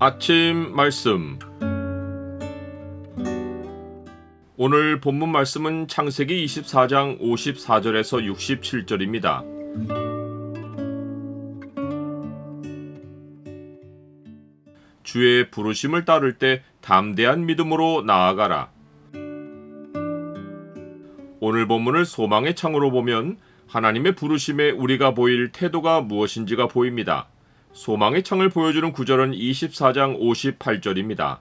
아침 말씀. 오늘 본문 말씀은 창세기 24장 54절에서 67절입니다. 주의 부르심을 따를 때 담대한 믿음으로 나아가라. 오늘 본문을 소망의 창으로 보면 하나님의 부르심에 우리가 보일 태도가 무엇인지가 보입니다. 소망의 창을 보여주는 구절은 24장 58절입니다.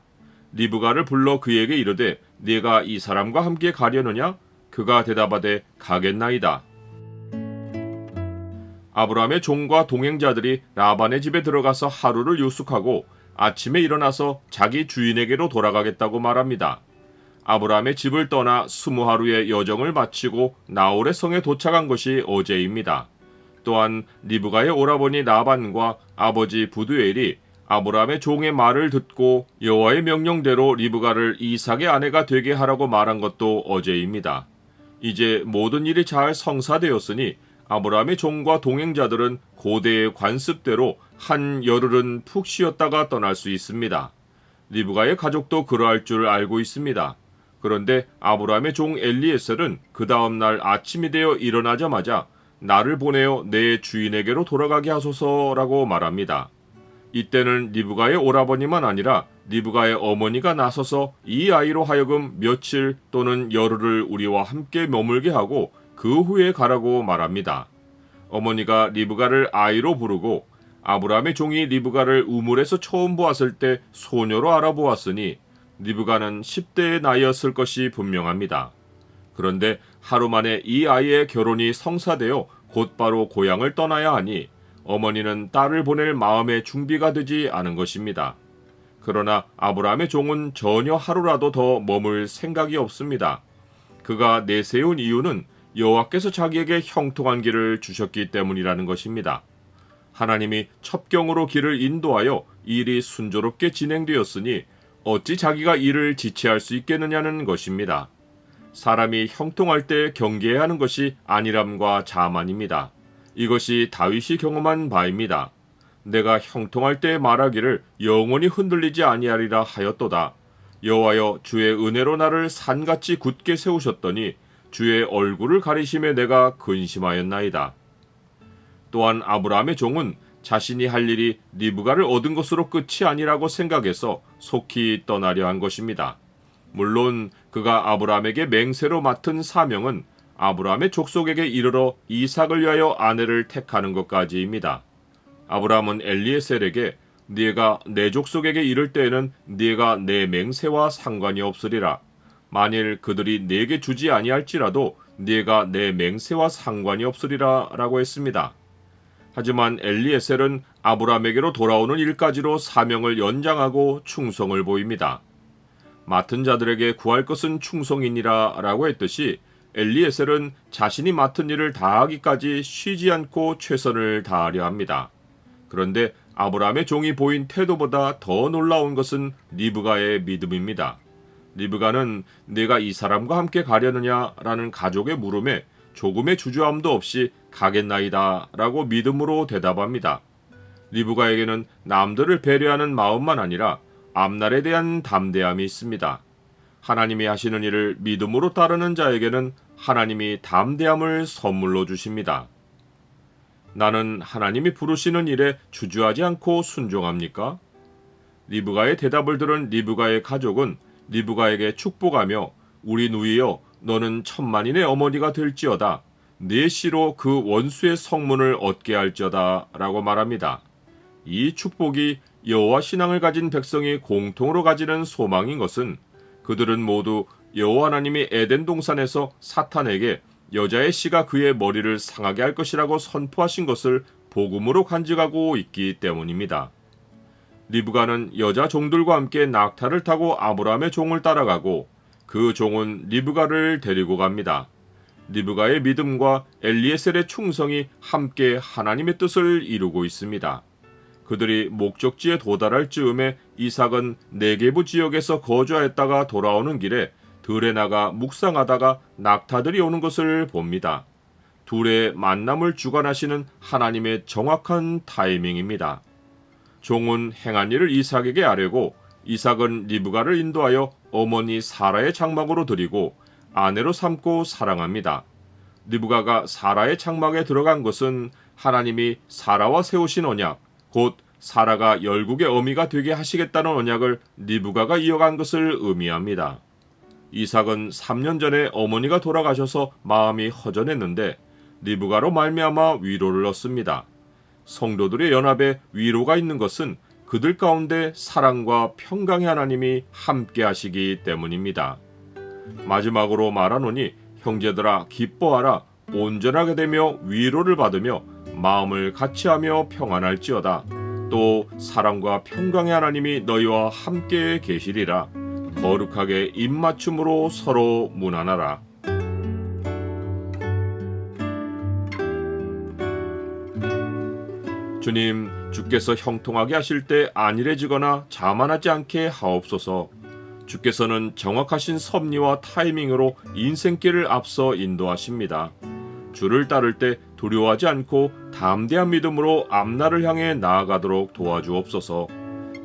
리브가를 불러 그에게 이르되 네가 이 사람과 함께 가려느냐? 그가 대답하되 가겠나이다. 아브라함의 종과 동행자들이 라반의 집에 들어가서 하루를 유숙하고 아침에 일어나서 자기 주인에게로 돌아가겠다고 말합니다. 아브라함의 집을 떠나 20하루의 여정을 마치고 나홀의 성에 도착한 것이 어제입니다. 또한 리브가의 오라버니 나반과 아버지 부두엘이 아브라함의 종의 말을 듣고 여호와의 명령대로 리브가를 이삭의 아내가 되게 하라고 말한 것도 어제입니다. 이제 모든 일이 잘 성사되었으니 아브라함의 종과 동행자들은 고대의 관습대로 한 열흘은 푹 쉬었다가 떠날 수 있습니다. 리브가의 가족도 그러할 줄 알고 있습니다. 그런데 아브라함의 종 엘리에셀은 그 다음날 아침이 되어 일어나자마자 나를 보내어 내 주인에게로 돌아가게 하소서라고 말합니다. 이때는 리브가의 오라버니만 아니라 리브가의 어머니가 나서서 이 아이로 하여금 며칠 또는 열흘을 우리와 함께 머물게 하고 그 후에 가라고 말합니다. 어머니가 리브가를 아이로 부르고 아브라함의 종이 리브가를 우물에서 처음 보았을 때 소녀로 알아보았으니 리브가는 10대의 나이였을 것이 분명합니다. 그런데 하루 만에 이 아이의 결혼이 성사되어 곧바로 고향을 떠나야 하니 어머니는 딸을 보낼 마음의 준비가 되지 않은 것입니다. 그러나 아브라함의 종은 전혀 하루라도 더 머물 생각이 없습니다. 그가 내세운 이유는 여호와께서 자기에게 형통한 길을 주셨기 때문이라는 것입니다. 하나님이 첩경으로 길을 인도하여 일이 순조롭게 진행되었으니 어찌 자기가 이를 지체할 수 있겠느냐는 것입니다. 사람이 형통할 때 경계해야 하는 것이 안일함과 자만입니다. 이것이 다윗이 경험한 바입니다. 내가 형통할 때 말하기를 영원히 흔들리지 아니하리라 하였도다. 여호와여 주의 은혜로 나를 산같이 굳게 세우셨더니 주의 얼굴을 가리심에 내가 근심하였나이다. 또한 아브라함의 종은 자신이 할 일이 리브가를 얻은 것으로 끝이 아니라고 생각해서 속히 떠나려 한 것입니다. 물론 그가 아브라함에게 맹세로 맡은 사명은 아브라함의 족속에게 이르러 이삭을 위하여 아내를 택하는 것까지입니다. 아브라함은 엘리에셀에게 네가 내 족속에게 이를 때에는 네가 내 맹세와 상관이 없으리라. 만일 그들이 네게 주지 아니할지라도 네가 내 맹세와 상관이 없으리라 라고 했습니다. 하지만 엘리에셀은 아브라함에게로 돌아오는 일까지로 사명을 연장하고 충성을 보입니다. 맡은 자들에게 구할 것은 충성이니라 라고 했듯이 엘리에셀은 자신이 맡은 일을 다하기까지 쉬지 않고 최선을 다하려 합니다. 그런데 아브라함의 종이 보인 태도보다 더 놀라운 것은 리브가의 믿음입니다. 리브가는 내가 이 사람과 함께 가려느냐 라는 가족의 물음에 조금의 주저함도 없이 가겠나이다 라고 믿음으로 대답합니다. 리브가에게는 남들을 배려하는 마음만 아니라 앞날에 대한 담대함이 있습니다. 하나님이 하시는 일을 믿음으로 따르는 자에게는 하나님이 담대함을 선물로 주십니다. 나는 하나님이 부르시는 일에 주저하지 않고 순종합니까? 리브가의 대답을 들은 리브가의 가족은 리브가에게 축복하며 우리 누이여 너는 천만인의 어머니가 될지어다. 네 씨로 그 원수의 성문을 얻게 할지어다 라고 말합니다. 이 축복이 여호와 신앙을 가진 백성이 공통으로 가지는 소망인 것은 그들은 모두 여호와 하나님이 에덴 동산에서 사탄에게 여자의 씨가 그의 머리를 상하게 할 것이라고 선포하신 것을 복음으로 간직하고 있기 때문입니다. 리브가는 여자 종들과 함께 낙타를 타고 아브라함의 종을 따라가고 그 종은 리브가를 데리고 갑니다. 리브가의 믿음과 엘리에셀의 충성이 함께 하나님의 뜻을 이루고 있습니다. 그들이 목적지에 도달할 즈음에 이삭은 네게부 지역에서 거주하였다가 돌아오는 길에 들에 나가 묵상하다가 낙타들이 오는 것을 봅니다. 둘의 만남을 주관하시는 하나님의 정확한 타이밍입니다. 종은 행한 일을 이삭에게 아뢰고 이삭은 리브가를 인도하여 어머니 사라의 장막으로 드리고 아내로 삼고 사랑합니다. 리브가가 사라의 장막에 들어간 것은 하나님이 사라와 세우신 언약, 곧 사라가 열국의 어미가 되게 하시겠다는 언약을 리브가가 이어간 것을 의미합니다. 이삭은 3년 전에 어머니가 돌아가셔서 마음이 허전했는데 리브가로 말미암아 위로를 얻습니다. 성도들의 연합에 위로가 있는 것은 그들 가운데 사랑과 평강의 하나님이 함께 하시기 때문입니다. 마지막으로 말하노니 형제들아 기뻐하라. 온전하게 되며 위로를 받으며 마음을 같이하며 평안할지어다. 또 사랑과 평강의 하나님이 너희와 함께 계시리라. 거룩하게 입맞춤으로 서로 문안하라. 주님, 주께서 형통하게 하실 때 안일해지거나 자만하지 않게 하옵소서. 주께서는 정확하신 섭리와 타이밍으로 인생길을 앞서 인도하십니다. 주를 따를 때 두려워하지 않고 담대한 믿음으로 앞날을 향해 나아가도록 도와주옵소서.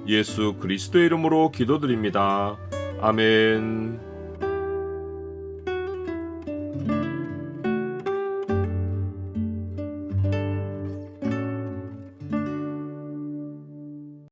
예수 그리스도의 이름으로 기도드립니다. 아멘.